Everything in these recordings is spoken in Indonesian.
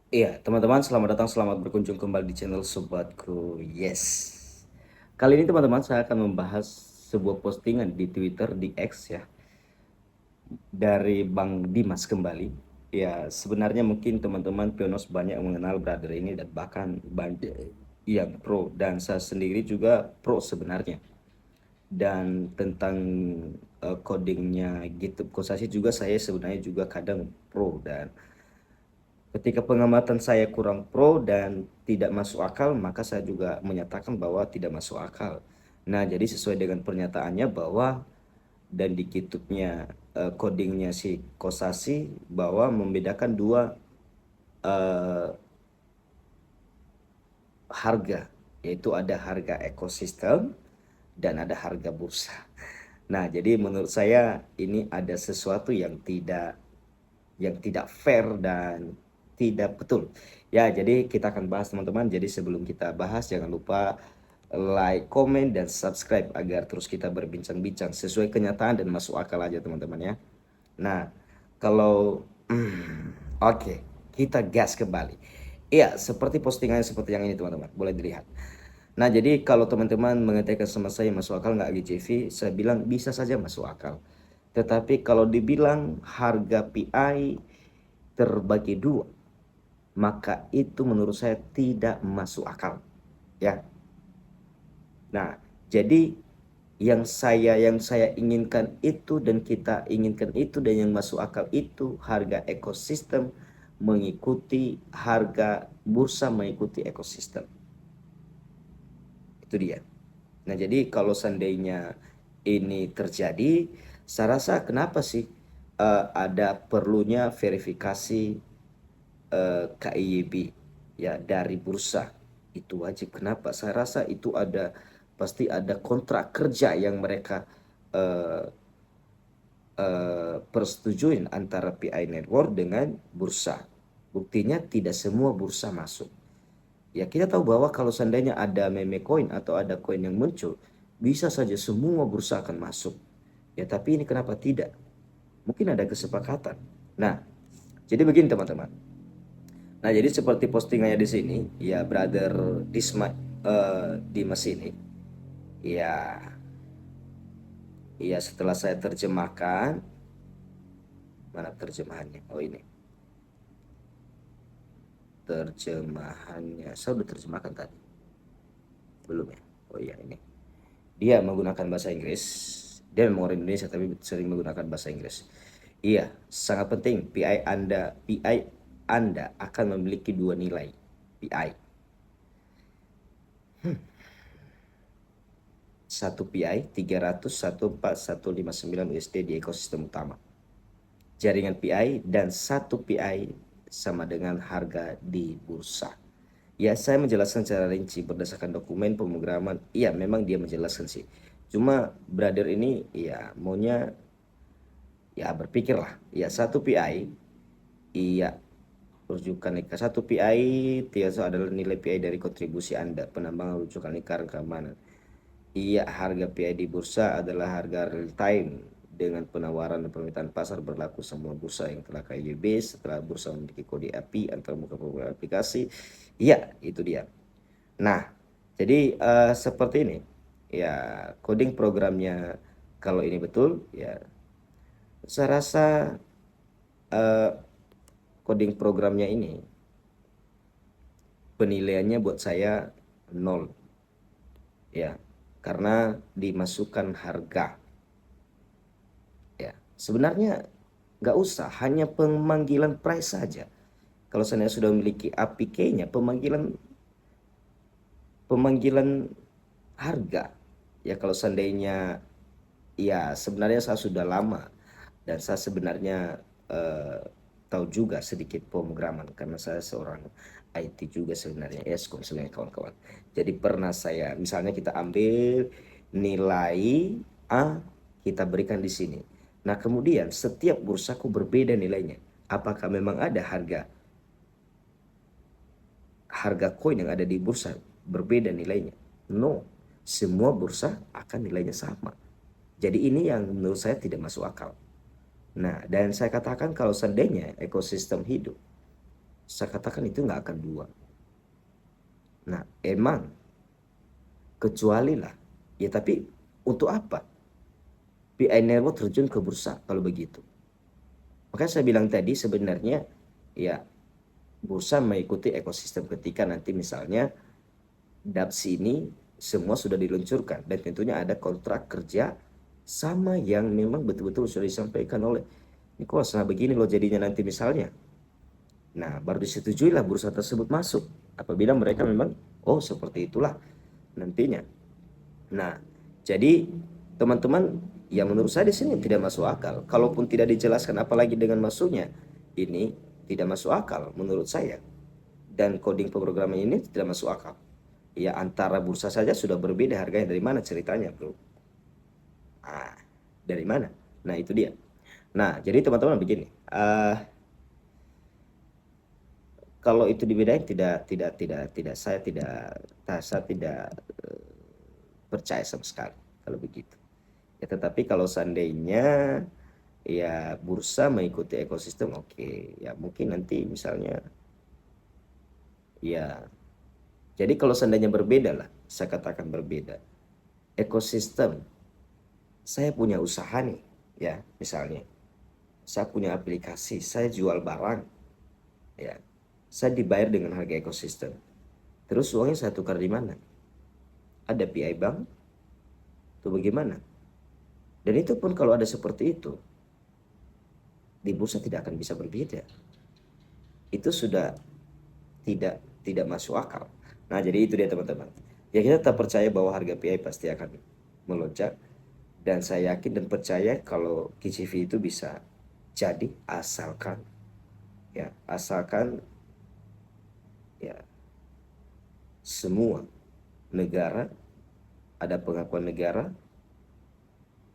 Iya, teman-teman, selamat datang, selamat berkunjung kembali di channel Sobatku. Yes. Kali ini teman-teman, saya akan membahas sebuah postingan di Twitter, di X ya, dari Bang Dimas kembali. Ya, sebenarnya mungkin teman-teman Pionos banyak mengenal brother ini dan bahkan banyak yang pro, dan saya sendiri juga pro sebenarnya. Dan tentang codingnya GitHub Kosasi juga saya sebenarnya juga kadang pro, dan ketika pengamatan saya kurang pro dan tidak masuk akal, maka saya juga menyatakan bahwa tidak masuk akal. Nah, jadi sesuai dengan pernyataannya bahwa dan di GitHub-nya codingnya si Kosasi bahwa membedakan dua eh, harga, yaitu ada harga ekosistem dan ada harga bursa. Nah, jadi menurut saya ini ada sesuatu yang tidak fair dan tidak betul. Ya, jadi kita akan bahas teman-teman. Jadi sebelum kita bahas, jangan lupa like, komen, dan subscribe agar terus kita berbincang-bincang sesuai kenyataan dan masuk akal aja teman-teman ya. Nah, kalau oke, kita gas kembali. Iya, seperti postingannya seperti yang ini teman-teman, boleh dilihat. Nah, jadi kalau teman-teman mengatakan sama saya masuk akal nggak GJV, saya bilang bisa saja masuk akal. Tetapi kalau dibilang harga PI terbagi dua, maka itu menurut saya tidak masuk akal. Ya. Nah, jadi yang saya inginkan itu dan kita inginkan itu dan yang masuk akal itu harga ekosistem mengikuti harga bursa mengikuti ekosistem. Itu dia. Nah, jadi kalau seandainya ini terjadi, saya rasa kenapa sih ada perlunya verifikasi KIYB ya dari bursa itu wajib. Kenapa? Saya rasa itu pasti ada kontrak kerja yang mereka eh, persetujuin antara PI Network dengan bursa. Buktinya tidak semua bursa masuk. Ya, kita tahu bahwa kalau seandainya ada meme coin atau ada koin yang muncul, bisa saja semua bursa akan masuk. Ya, tapi ini kenapa tidak? Mungkin ada kesepakatan. Nah, jadi begini teman-teman. Nah, jadi seperti postingannya di sini, ya brother Dimas ini, ya, ya setelah saya terjemahkan, mana terjemahannya? Oh ini, terjemahannya. Saya udah terjemahkan tadi, belum ya? Oh iya ini. Dia menggunakan bahasa Inggris. Dia memang orang Indonesia tapi sering menggunakan bahasa Inggris. Iya, sangat penting PI Anda akan memiliki dua nilai PI. Satu PI 300 14 159 USD di ekosistem utama. Jaringan PI dan satu PI sama dengan harga di bursa. Ya, saya menjelaskan secara rinci berdasarkan dokumen pemrograman. Iya, memang dia menjelaskan sih. Cuma brother ini ya maunya ya berpikirlah. Ya, satu PI, iya, rujukan nikah. Satu PI tiasa adalah nilai PI dari kontribusi Anda, penambangan rujukan nikah keamanan. Iya, harga PI di bursa adalah harga real time dengan penawaran dan permintaan pasar berlaku semua bursa yang telah KYB setelah bursa memiliki kode API antar muka program aplikasi. Iya, itu dia. Nah, jadi seperti ini. Ya, coding programnya kalau ini betul, ya saya rasa eh, coding programnya ini penilaiannya buat saya nol. Ya, karena dimasukkan harga. Ya, sebenarnya nggak usah, hanya pemanggilan price saja. Kalau saya sudah memiliki APK-nya, pemanggilan pemanggilan harga. Ya, kalau seandainya ya sebenarnya saya sudah lama dan saya sebenarnya eh, tahu juga sedikit pemrograman karena saya seorang IT juga sebenarnya, ya konselnya kawan-kawan. Jadi pernah saya misalnya kita ambil nilai A, kita berikan di sini. Nah, kemudian setiap bursaku berbeda nilainya. Apakah memang ada harga koin yang ada di bursa berbeda nilainya? No, semua bursa akan nilainya sama. Jadi ini yang menurut saya tidak masuk akal. Nah, dan saya katakan kalau seandainya ekosistem hidup, Saya katakan itu nggak akan dua. Nah, emang kecuali lah. Ya tapi untuk apa PI Network terjun ke bursa kalau begitu? Makanya saya bilang tadi sebenarnya ya bursa mengikuti ekosistem ketika nanti misalnya DAPS ini semua sudah diluncurkan dan tentunya ada kontrak kerja sama yang memang betul-betul sudah disampaikan oleh Nicholas. Nah begini loh jadinya nanti misalnya. Nah baru disetujuilah bursa tersebut masuk apabila mereka memang oh seperti itulah nantinya. Nah jadi teman-teman ya menurut saya di sini tidak masuk akal. Kalaupun tidak dijelaskan apalagi dengan masuknya ini tidak masuk akal menurut saya. Dan coding pemrograman ini tidak masuk akal. Ya antara bursa saja sudah berbeda harganya. Dari mana ceritanya bro? Ah, dari mana? Nah itu dia. Nah jadi teman-teman begini. Kalau itu dibedain tidak saya tidak percaya sama sekali kalau begitu. Ya tetapi kalau seandainya ya bursa mengikuti ekosistem oke. Ya mungkin nanti misalnya ya jadi kalau seandainya berbeda lah saya katakan berbeda ekosistem saya punya usaha nih ya misalnya saya punya aplikasi saya jual barang ya saya dibayar dengan harga ekosistem terus uangnya saya tukar di mana ada PI bank atau bagaimana dan itu pun kalau ada seperti itu di bursa tidak akan bisa berbeda itu sudah tidak masuk akal. Nah jadi itu dia teman-teman ya kita tetap percaya bahwa harga PI pasti akan melonjak dan saya yakin dan percaya kalau KCV itu bisa jadi asalkan ya semua negara ada pengakuan negara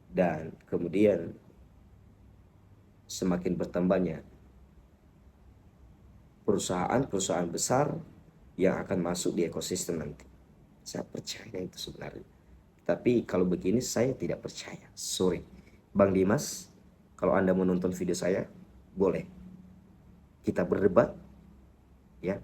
dan kemudian semakin bertambahnya perusahaan-perusahaan besar yang akan masuk di ekosistem nanti. Saya percaya itu sebenarnya. Tapi kalau begini saya tidak percaya. Sorry. Bang Dimas, kalau Anda menonton video saya, boleh. Kita berdebat ya.